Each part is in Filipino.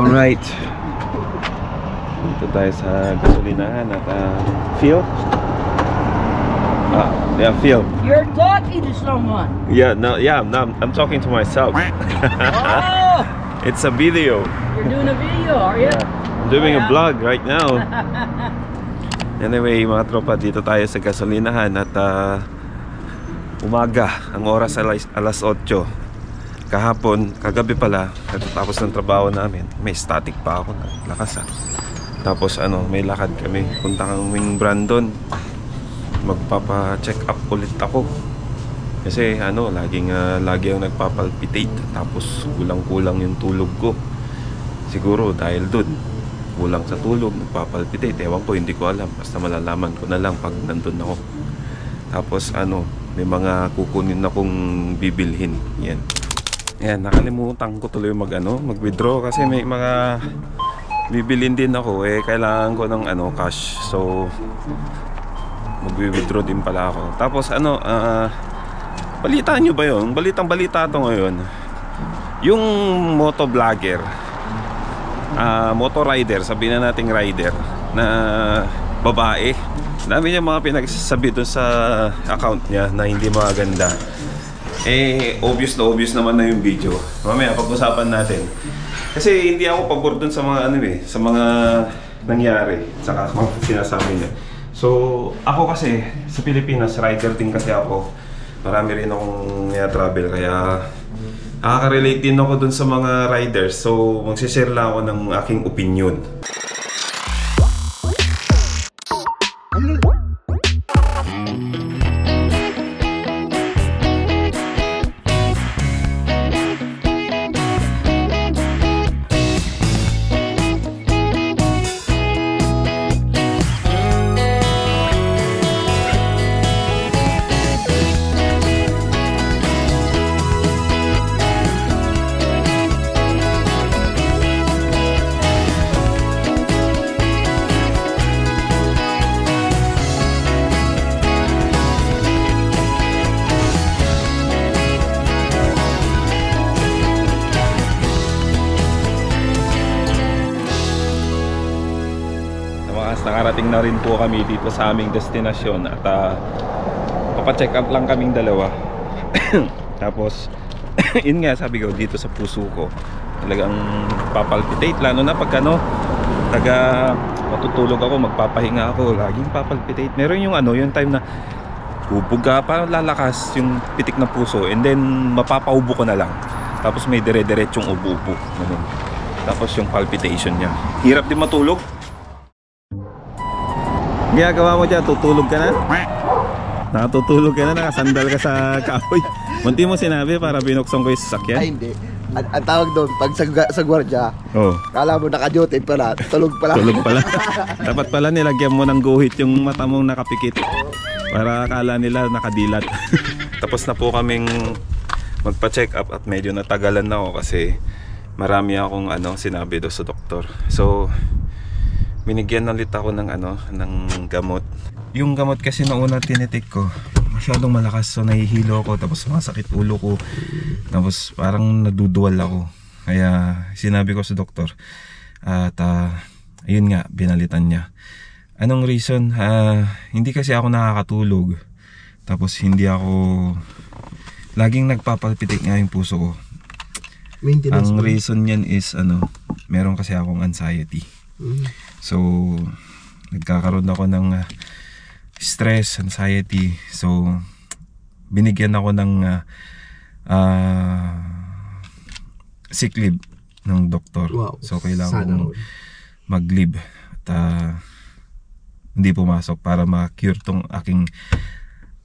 Alright, dito tayo sa gasolinahan at fuel. Yeah, fuel. You're talking to someone. Yeah, no, I'm talking to myself. Oh! It's a video. You're doing a video, are you? I'm doing a vlog right now. Anyway, mga tropa, dito tayo sa gasolinahan at umaga, ang oras alas 8. Kahapon, kagabi pala, tapos ng trabaho namin, may static pa ako, lakas Tapos may lakad kami, punta kaming Brandon. Magpapa-check up ulit ako. Kasi lagi ang nagpapalpitate. Tapos kulang-kulang yung tulog ko. Siguro dahil dun, kulang sa tulog, nagpapalpitate. Ewan ko, hindi ko alam. Basta malalaman ko na lang pag nandun ako. Tapos may mga kukunin akong bibilhin. Yan. Yan, nakalimutan ko tuloy mag-withdraw kasi may mga bibilin din ako kailangan ko ng cash. So mag-withdraw din pala ako. Tapos balitaan nyo ba yun? Balita to ngayon. Yung motovlogger, motor rider, sabihin na nating rider na babae, dami niya mga pinagsasabi dun sa account niya na hindi maganda. Obvious naman na yung video. Mamaya pag-usapan natin. Kasi hindi ako pabor dun sa mga sa mga nangyari, saka mga sinasabi niya. So, ako kasi sa Pilipinas, rider din kasi ako. Marami rin akong travel, kaya nakaka-relate din ako dun sa mga riders. So, magsishare lang ako ng aking opinion. Nakarating na rin po kami dito sa aming destinasyon at papacheck up lang kaming dalawa. Tapos yun nga, sabi ko, dito sa puso ko talagang papalpitate, lalo na pag matutulog ako, magpapahinga ako, laging papalpitate. Meron yung time na bubuga, parang lalakas yung pitik ng puso, and then mapapaubo ko na lang. Tapos may dire-diretsong ubo-ubo. Tapos yung palpitation niya, hirap din matulog. Ginagawa mo dyan, tutulog ka na? Nakatutulog ka na, nakasandal ka sa kahoy. Munti mo sinabi para binuksan ko yung sasakyan? Ay, hindi. Ang tawag doon, pag sa gwardiya, kala mo naka-duty pala, tulog pala. Tulog pala. Dapat pala nilagyan mo ng guhit yung mata mong nakapikit, para akala nila nakadilat. Tapos na po kaming magpa-check up at medyo natagalan na ako kasi marami akong sinabi do sa doktor. So binigyan ulit ako ng gamot. Yung gamot kasi na una tinitik ko, masyadong malakas, so nahihilo ako, tapos masakit ulo ko, tapos parang naduduwal ako. Kaya sinabi ko sa doktor at ayun nga, binalitan niya. Anong reason? Hindi kasi ako nakakatulog, tapos hindi ako, laging nagpapalpitik nga yung puso ko. Ang reason niyan is meron kasi akong anxiety. So nagkakaroon ako ng stress, anxiety. So binigyan ako ng sick leave ng doktor. Wow. So kailangan kong mag-leave at hindi pumasok para ma-cure tong aking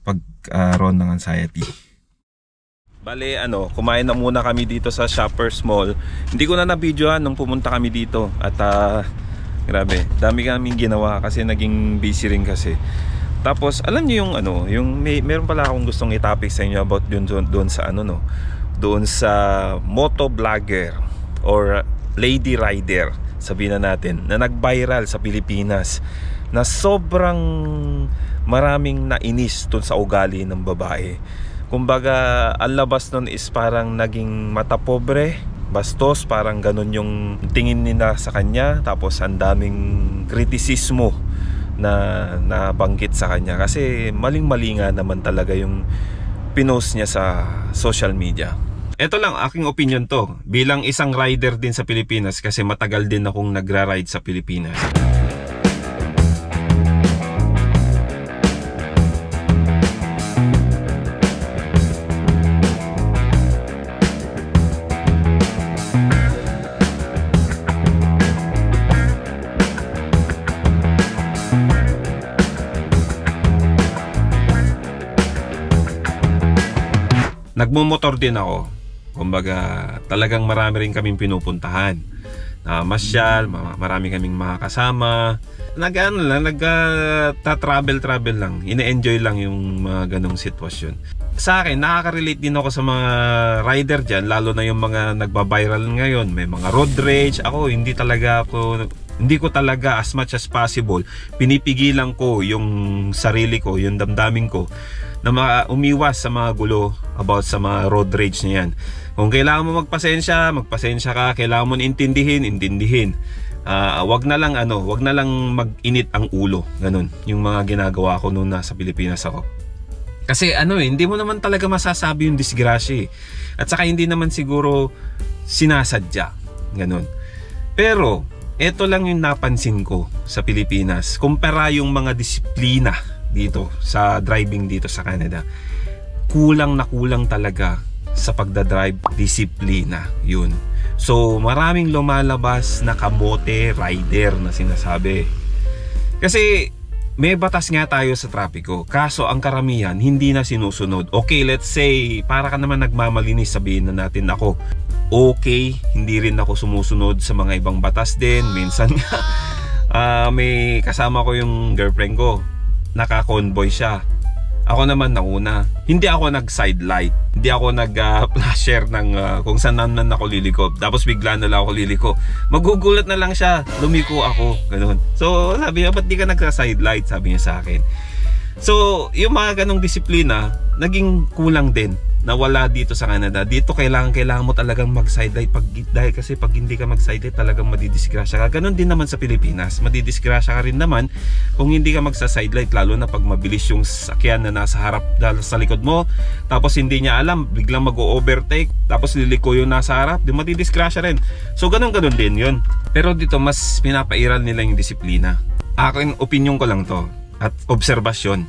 pagkaroon ng anxiety. Bale, kumain na muna kami dito sa Shoppers Mall. Hindi ko na na-videoan nung pumunta kami dito. At grabe, dami kaming ginawa kasi naging busy rin kasi. Tapos, alam niyo yung meron pala akong gustong i-topic sa inyo about doon sa doon sa motovlogger or lady rider, sabihin na natin, na nag-viral sa Pilipinas, na sobrang maraming nainis doon sa ugali ng babae. Kumbaga, ang labas nun is parang naging mata pobre, bastos, parang ganun yung tingin nila sa kanya. Tapos ang daming kritisismo na nabanggit sa kanya. Kasi maling-mali nga naman talaga yung pinost niya sa social media. Ito lang, aking opinion to. Bilang isang rider din sa Pilipinas, kasi matagal din akong nagra-ride sa Pilipinas. Nagmumotor din ako. Kumbaga, talagang marami rin kaming pinupuntahan. Masyal, marami kaming mga kasama. Nag-travel lang. Ine-enjoy lang yung mga ganong sitwasyon. Sa akin, nakaka-relate din ako sa mga rider dyan, lalo na yung mga nagba-viral ngayon. May mga road rage. Ako, hindi ko talaga as much as possible pinipigilan ko yung sarili ko, yung damdamin ko na umiwas sa mga gulo about sa mga road rage na yan. Kung kailangan mo magpasensya ka. Kailangan mo intindihin. Wag na lang mag-init ang ulo. Ganun yung mga ginagawa ko noon nasa Pilipinas ako. Kasi hindi mo naman talaga masasabi yung disgrasya. At saka hindi naman siguro sinasadya. Ganun. Pero ito lang yung napansin ko sa Pilipinas. Kumpara yung mga disiplina dito sa driving dito sa Canada. Kulang talaga sa pagdadrive, disiplina. Yun. So maraming lumalabas na kamote rider na sinasabi. Kasi may batas nga tayo sa trapiko. Kaso ang karamihan hindi na sinusunod. Okay, let's say para ka naman nagmamalinis, sabihin na natin ako. Okay, hindi rin ako sumusunod sa mga ibang batas din. Minsan nga may kasama ko yung girlfriend ko, naka-convoy siya. Ako naman nauna. Hindi ako nag-side light. Hindi ako nag-flasher ng kung saan naman ako liliko. Tapos bigla na lang ako liliko. Magugulat na lang siya. Lumiko ako. Ganun. So sabi niya, ba't di ka nag-side light? Sabi niya sa akin. So yung mga ganong disiplina, naging kulang din. Nawala dito sa Canada. Dito kailangan mo talagang mag-side light dahil kasi pag hindi ka mag-side light talagang madidisgrasya ka. Ganon din naman sa Pilipinas. Madidisgrasya ka rin naman kung hindi ka magsa-side light, lalo na pag mabilis yung sakyan na nasa harap sa likod mo. Tapos hindi niya alam, biglang mag-overtake, tapos liliko yung nasa harap, di madidisgrasya rin. So ganon din yun. Pero dito mas pinapairal nila yung disiplina. Akin, opinion ko lang to at obserbasyon.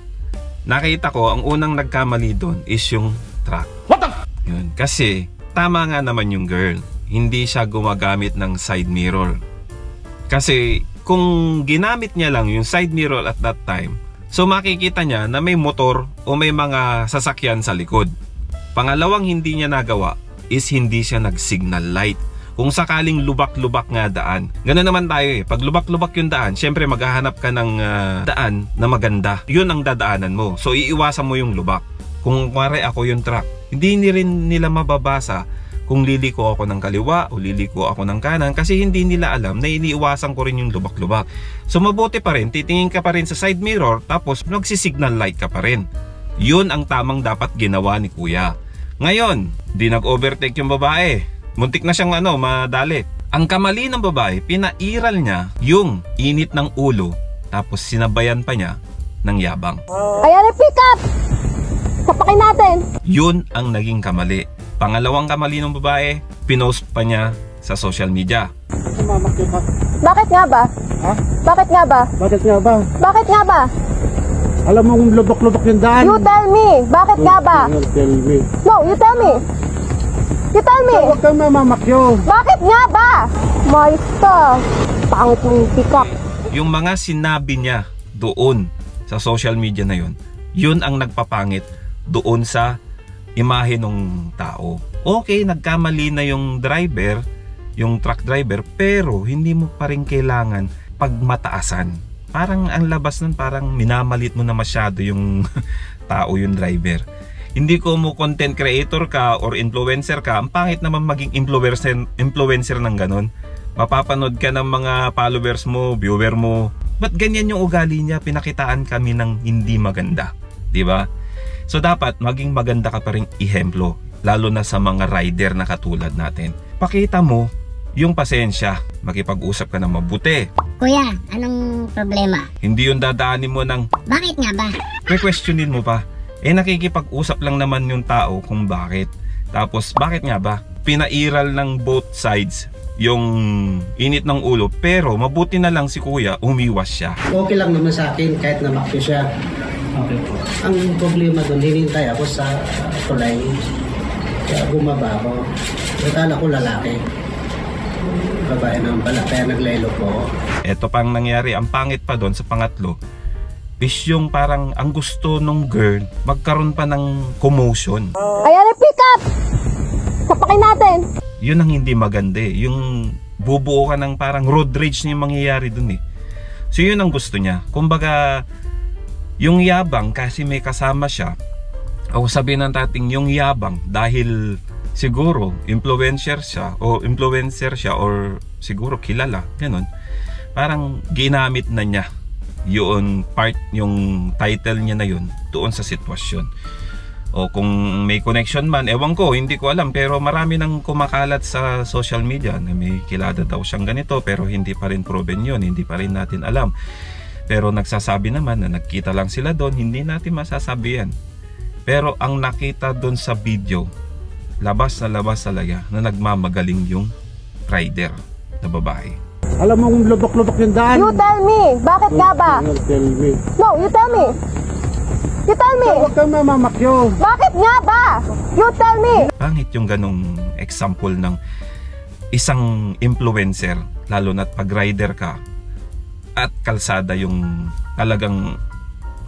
Nakita ko ang unang nagkamali doon is yung truck. What the? Yun. Kasi tama nga naman yung girl. Hindi siya gumagamit ng side mirror. Kasi kung ginamit niya lang yung side mirror at that time, so makikita niya na may motor o may mga sasakyan sa likod. Pangalawang hindi niya nagawa is hindi siya nag-signal light. Kung sakaling lubak-lubak nga daan, gano'n naman tayo eh. Pag lubak-lubak yung daan, syempre maghahanap ka ng daan na maganda. Yun ang dadaanan mo. So iiwasan mo yung lubak. Kung kumare ako yung truck, hindi rin nila mababasa kung liliko ako ng kaliwa o liliko ako ng kanan, kasi hindi nila alam na iniiwasan ko rin yung lubak-lubak. So mabuti pa rin, titingin ka pa rin sa side mirror, tapos nagsisignal light ka pa rin. Yun ang tamang dapat ginawa ni kuya. Ngayon, di nag-overtake yung babae. Muntik na siyang madali. Ang kamali ng babae, pinairal niya yung init ng ulo, tapos sinabayan pa niya ng yabang. Ayan, pick up! Sapakin natin. Yun ang naging kamali. Pangalawang kamali ng babae, pinost pa niya sa social media. Bakit nga ba? Ha? Bakit nga ba? Bakit nga ba? Bakit nga ba? Alam mo kung lubak-lubak yung daan. You tell me. Bakit nga ba? Tell me. No, you tell me. You tell me. Huwag kang mamamakyo. Bakit nga ba? Maista. Pangit mong pick up. Yung mga sinabi niya doon sa social media na yun, yun ang nagpapangit doon sa imahe ng tao. Okay, nagkamali na yung driver, yung truck driver, pero hindi mo pa rin kailangan pagmataasan. Parang ang labas nun, parang minamalit mo na masyado yung tao, yung driver. Hindi ko mo content creator ka or influencer ka, ang pangit naman maging influencer ng ganon. Mapapanood ka ng mga followers mo, viewer mo. Ba't ganyan yung ugali niya? Pinakitaan kami ng hindi maganda, di ba? So dapat maging maganda ka pa ring ihemplo, lalo na sa mga rider na katulad natin. Pakita mo yung pasensya, makipag-usap ka na mabuti. Kuya, anong problema? Hindi yung dadaanin mo ng Bakit nga ba? questionin mo pa. Nakikipag-usap lang naman yung tao kung bakit. Tapos bakit nga ba? Pinairal ng both sides yung init ng ulo, pero mabuti na lang si kuya, umiwas siya. Okay lang naman sa akin kahit namakyo siya. Okay po. Ang problema doon, hinintay ako sa tulay. Kaya bumaba ako. Akala ko lalaki. Babae naman pala, kaya naglaylo po ako. Ito pang nangyari, ang pangit pa doon sa pangatlo, is yung parang ang gusto nung girl, magkaroon pa ng commotion. Ayan, pick up! Sapakin natin. Yun ang hindi maganda eh. Yung bubuo ka ng parang road rage na yung mangyayari dun eh. So yun ang gusto niya. Kumbaga, yung yabang kasi may kasama siya, o sabihin ng tating yung yabang dahil siguro influencer siya or siguro kilala, ganun. Parang ginamit na niya yung part, yung title niya na yun doon sa sitwasyon. O kung may connection man, ewan ko, hindi ko alam, pero marami nang kumakalat sa social media na may kilala daw siyang ganito, pero hindi pa rin proven yun, hindi pa rin natin alam. Pero nagsasabi naman na nagkita lang sila doon, hindi natin masasabi yan. Pero ang nakita doon sa video, labas talaga na nagmamagaling yung rider na babae. Alam mo kung lubok-lubok yung daan. You tell me. Bakit nga ba? Tell me. No, you tell me. You tell me. Huwag kang mamamakyo. Bakit nga ba? You tell me. Pangit yung ganong example ng isang influencer, lalo na't pag rider ka at kalsada yung talagang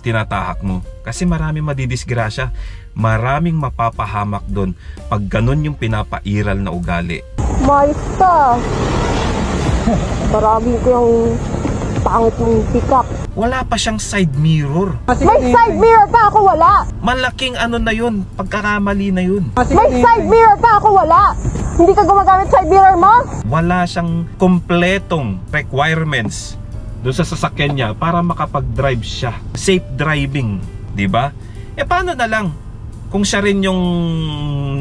tinatahak mo. Kasi marami madidisgrasya, maraming mapapahamak doon pag ganon yung pinapairal na ugali. Maista. Baragin ko yung pangit mong pick-up. Wala pa siyang side mirror. May side mirror pa ako, wala. Malaking ano na yun, pagkakamali na yun. May side mirror pa ako, wala. Hindi ka gumagamit side mirror mo? Wala siyang kompletong requirements doon sa sasakyan niya para makapag-drive siya. Safe driving, di ba? Paano na lang kung siya rin yung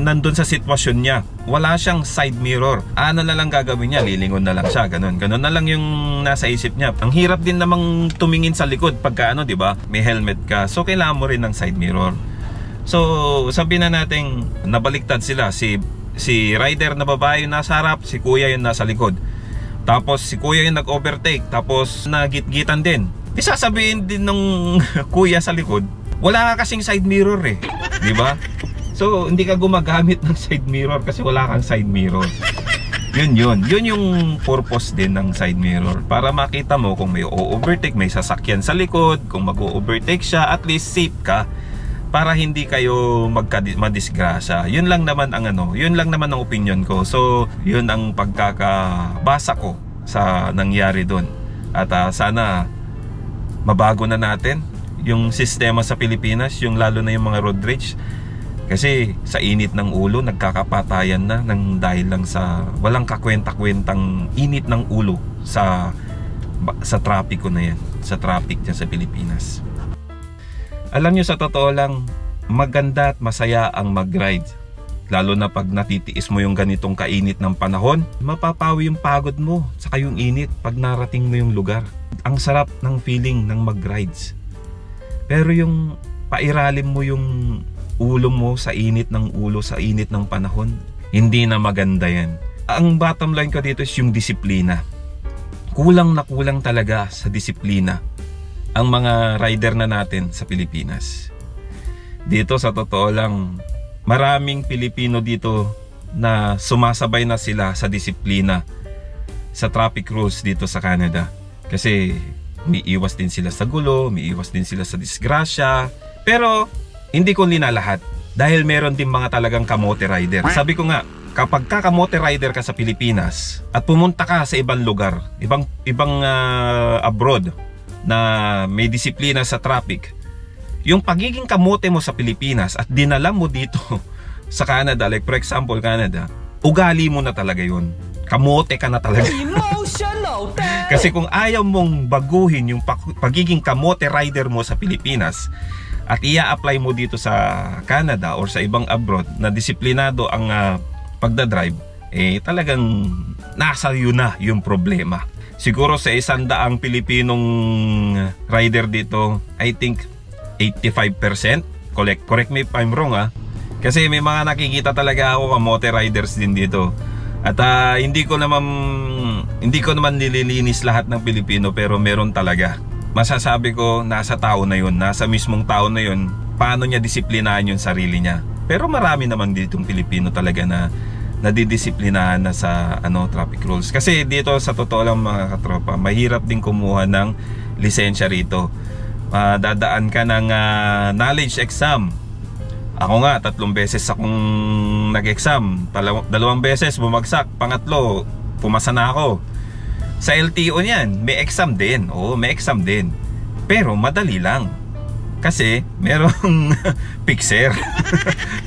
nandun sa sitwasyon niya, wala siyang side mirror, ano na lang gagawin niya? Lilingon na lang siya, ganun na lang yung nasa isip niya. Ang hirap din namang tumingin sa likod pagka ano, di ba? May helmet ka, so kailangan mo rin ng side mirror. So sabihin na natin nabaliktad sila, si rider na babae yung nasa harap, si kuya yung nasa likod. Tapos si kuya yung nag-overtake, tapos nagitgitan din. Sasabihin din ng kuya sa likod, wala ka kasing side mirror eh, di ba? So hindi ka gumagamit ng side mirror kasi wala kang side mirror. Yun yung purpose din ng side mirror, para makita mo kung may overtake, may sasakyan sa likod, kung mag-overtake siya, at least safe ka, para hindi kayo madisgrasya. Yun lang naman ang yun lang naman ang opinion ko. So yun ang pagkakabasa ko sa nangyari doon. At sana mabago na natin yung sistema sa Pilipinas, yung lalo na yung mga road rage. Kasi sa init ng ulo, nagkakapatayan na ng dahil lang sa walang kakwenta-kwentang init ng ulo sa trapiko na yan, sa traffic dyan sa Pilipinas. Alam nyo, sa totoo lang, maganda at masaya ang mag-ride. Lalo na pag natitiis mo yung ganitong kainit ng panahon, mapapawi yung pagod mo, saka yung init pag narating mo yung lugar. Ang sarap ng feeling ng mag-rides. Pero yung pairalim mo yung ulo mo sa init ng ulo, sa init ng panahon, hindi na maganda yan. Ang bottom line ko dito is yung disiplina. Kulang na kulang talaga sa disiplina ang mga rider na natin sa Pilipinas. Dito sa totoo lang, maraming Pilipino dito na sumasabay na sila sa disiplina sa traffic rules dito sa Canada. Kasi umiiwas din sila sa gulo, umiiwas din sila sa disgrasya. Pero hindi ko linalahat, dahil meron din mga talagang kamote rider. Sabi ko nga, kapag kamote rider ka sa Pilipinas at pumunta ka sa ibang lugar, ibang abroad na may disiplina sa traffic, yung pagiging kamote mo sa Pilipinas at dinala mo dito sa Canada, like for example Canada, ugali mo na talaga yun. Kamote ka na talaga. Kasi kung ayaw mong baguhin yung pagiging kamote rider mo sa Pilipinas, at ia-apply mo dito sa Canada or sa ibang abroad na disiplinado ang pagdadrive, eh talagang nasa yun na yung problema. Siguro sa 100 Pilipinong rider dito, I think 85%. Correct me if I'm wrong kasi may mga nakikita talaga ako kamote riders din dito. At hindi ko naman nililinis lahat ng Pilipino, pero meron talaga. Masasabi ko, nasa tao na yun, nasa mismong tao na yun, paano niya disiplinahan yung sarili niya. Pero marami naman ditong Pilipino talaga na nadidisiplinahan na sa traffic rules. Kasi dito sa totoo lang mga katropa, mahirap din kumuha ng lisensya rito. Dadaan ka ng knowledge exam. Ako nga, 3 beses akong nag-exam. 2 beses bumagsak, pangatlo pumasa na ako. Sa LTO niyan, may exam din. Oo, may exam din. Pero madali lang. Kasi merong fixer.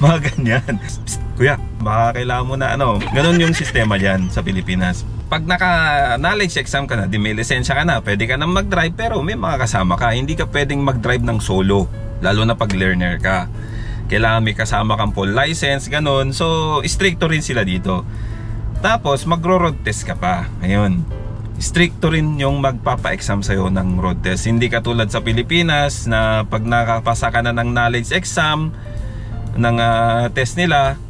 Mga ganyan. Psst, kuya, baka kailangan mo na Ganon yung sistema dyan sa Pilipinas. Pag naka-knowledge exam ka na, di may lisensya ka na, pwede ka na mag-drive, pero may mga kasama ka. Hindi ka pwedeng mag-drive ng solo. Lalo na pag learner ka. Kailangan may kasama kang full license, ganon. So, stricto rin sila dito. Tapos, magro-road test ka pa. Ayun. Stricto rin yung magpapa-exam sa'yo ng road test. Hindi katulad sa Pilipinas na pag nakapasa ka na ng knowledge exam, ng test nila,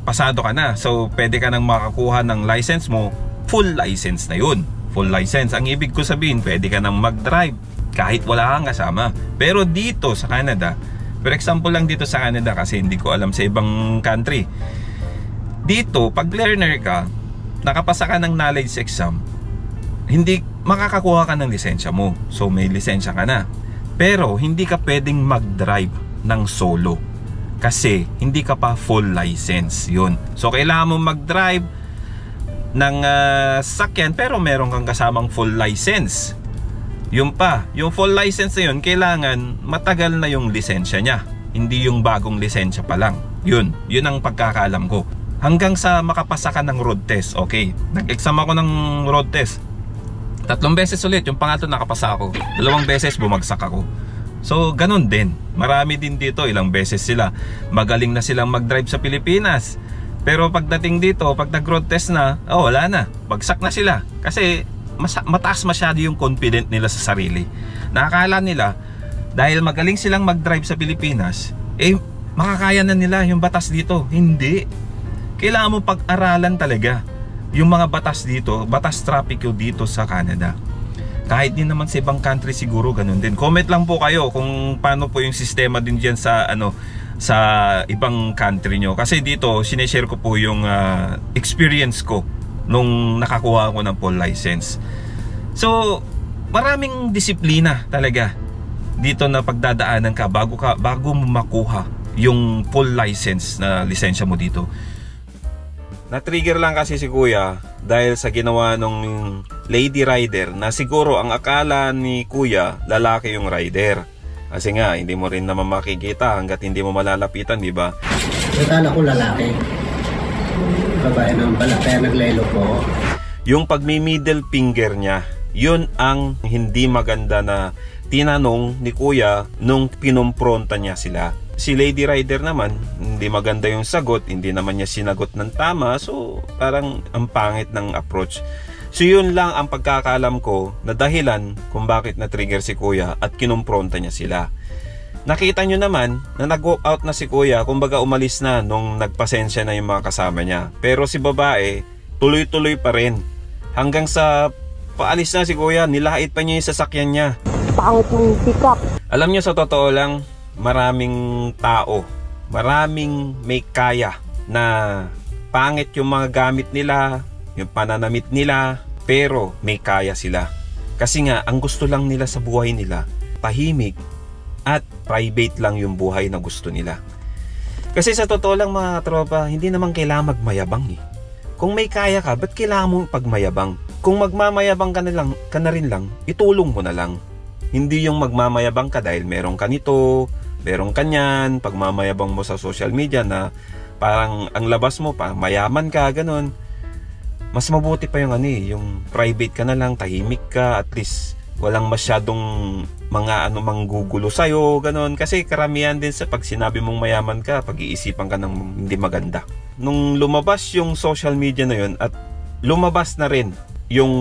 pasado ka na. So, pwede ka nang makakuha ng license mo. Full license na yun. Full license. Ang ibig ko sabihin, pwede ka nang mag-drive kahit wala kang kasama. Pero dito sa Canada, for example lang dito sa Canada kasi hindi ko alam sa ibang country. Dito, pag learner ka, nakapasa ka ng knowledge exam, hindi makakakuha ka ng lisensya mo. So may lisensya ka na. Pero hindi ka pwedeng mag-drive ng solo kasi hindi ka pa full license. Yun. So kailangan mo mag-drive ng sakyan pero meron kang kasamang full license. Yung full license na yun, kailangan matagal na yung lisensya niya, hindi yung bagong lisensya pa lang. Yun ang pagkakaalam ko. Hanggang sa makapasa ka ng road test. Okay, nag-exam ako ng road test 3 beses ulit, yung pangatlo nakapasa ako. 2 beses bumagsak ako. So ganun din, marami din dito, ilang beses sila. Magaling na silang mag-drive sa Pilipinas, pero pagdating dito, pag nag-road test na, wala na, bagsak na sila. Kasi mataas masyado yung confident nila sa sarili. Nakakala nila, dahil magaling silang mag-drive sa Pilipinas, makakaya na nila yung batas dito. Hindi. Kailangan mo pag-aralan talaga yung mga batas dito, batas trapiko dito sa Canada. Kahit din naman sa ibang country siguro ganun din. Comment lang po kayo kung paano po yung sistema din dyan sa sa ibang country nyo. Kasi dito, sineshare ko po yung experience ko nung nakakuha ako ng full license. So, maraming disiplina talaga dito na pagdadaanan ka bago mo makuha yung full license na lisensya mo dito. Na-trigger lang kasi si Kuya dahil sa ginawa nung lady rider na siguro ang akala ni Kuya lalaki yung rider. Kasi nga, hindi mo rin naman makikita hanggat hindi mo malalapitan, di ba? Akala ko lalaki. Babae naman pala, kaya naglelo po. Yung pagmi-middle finger niya, yun ang hindi maganda na tinanong ni Kuya nung pinumpronta niya sila. Si lady rider naman, hindi maganda yung sagot, hindi naman niya sinagot ng tama, so parang ang pangit ng approach. So yun lang ang pagkakaalam ko na dahilan kung bakit na-trigger si Kuya at kinumpronta niya sila. Nakita nyo naman na nag-walk out na si Kuya, kumbaga umalis na nung nagpasensya na yung mga kasama niya. Pero si babae, tuloy-tuloy pa rin. Hanggang sa paalis na si Kuya, nilait pa niya yung sasakyan niya. Pangit mong sikap. Alam nyo, sa totoo lang, maraming tao, maraming may kaya na pangit yung mga gamit nila, yung pananamit nila, pero may kaya sila. Kasi nga, ang gusto lang nila sa buhay nila, tahimik at private lang yung buhay na gusto nila. Kasi sa totoo lang mga tropa, hindi naman kailangan magmayabang eh. Kung may kaya ka, ba't kailangan mo pagmayabang? Kung magmamayabang ka na rin lang, itulong mo na lang. Hindi yung magmamayabang ka dahil meron ka nito, meron ka nyan, pagmamayabang mo sa social media na parang ang labas mo pa, mayaman ka, ganun. Mas mabuti pa yung yung private ka na lang, tahimik ka, at least walang masyadong mga manggugulo sa'yo, ganon. Kasi karamihan din sa pag sinabi mong mayaman ka, pag-iisipan ka ng hindi maganda. Nung lumabas yung social media na yun at lumabas na rin yung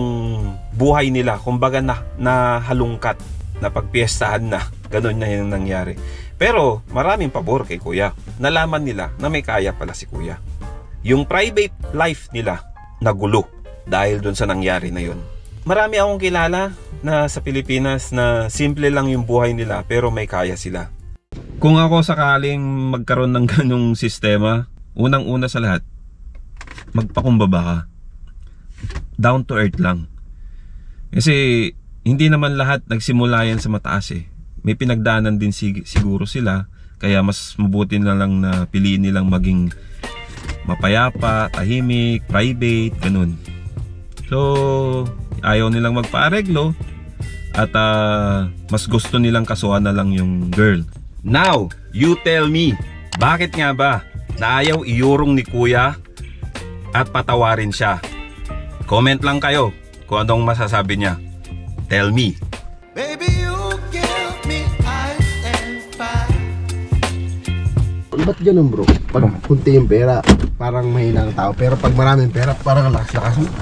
buhay nila, kumbaga na halungkat, na pagpiestahan na, ganon na yung nangyari. Pero maraming pabor kay Kuya. Nalaman nila na may kaya pala si Kuya. Yung private life nila nagulo dahil dun sa nangyari na yun. Marami akong kilala na sa Pilipinas na simple lang yung buhay nila pero may kaya sila. Kung ako sakaling magkaroon ng ganung sistema, unang-una sa lahat, magpakumbaba ka. Down to earth lang. Kasi hindi naman lahat nagsimula yan sa mataas eh. May pinagdaanan din siguro sila, kaya mas mabuti na lang na piliin nilang maging mapayapa, tahimik, private, ganun. So, ayaw nilang magpaareglo at mas gusto nilang kasuhan na lang yung girl. Now, you tell me, bakit nga ba na ayaw iurong ni Kuya at patawarin siya? Comment lang kayo kung anong masasabi niya. Tell me. Baby, you give me ice and fire. Ba't ganun bro? Pag kunti yung pera, parang mahina ang tao. Pero pag maraming pera, parang lakas-lakas mo.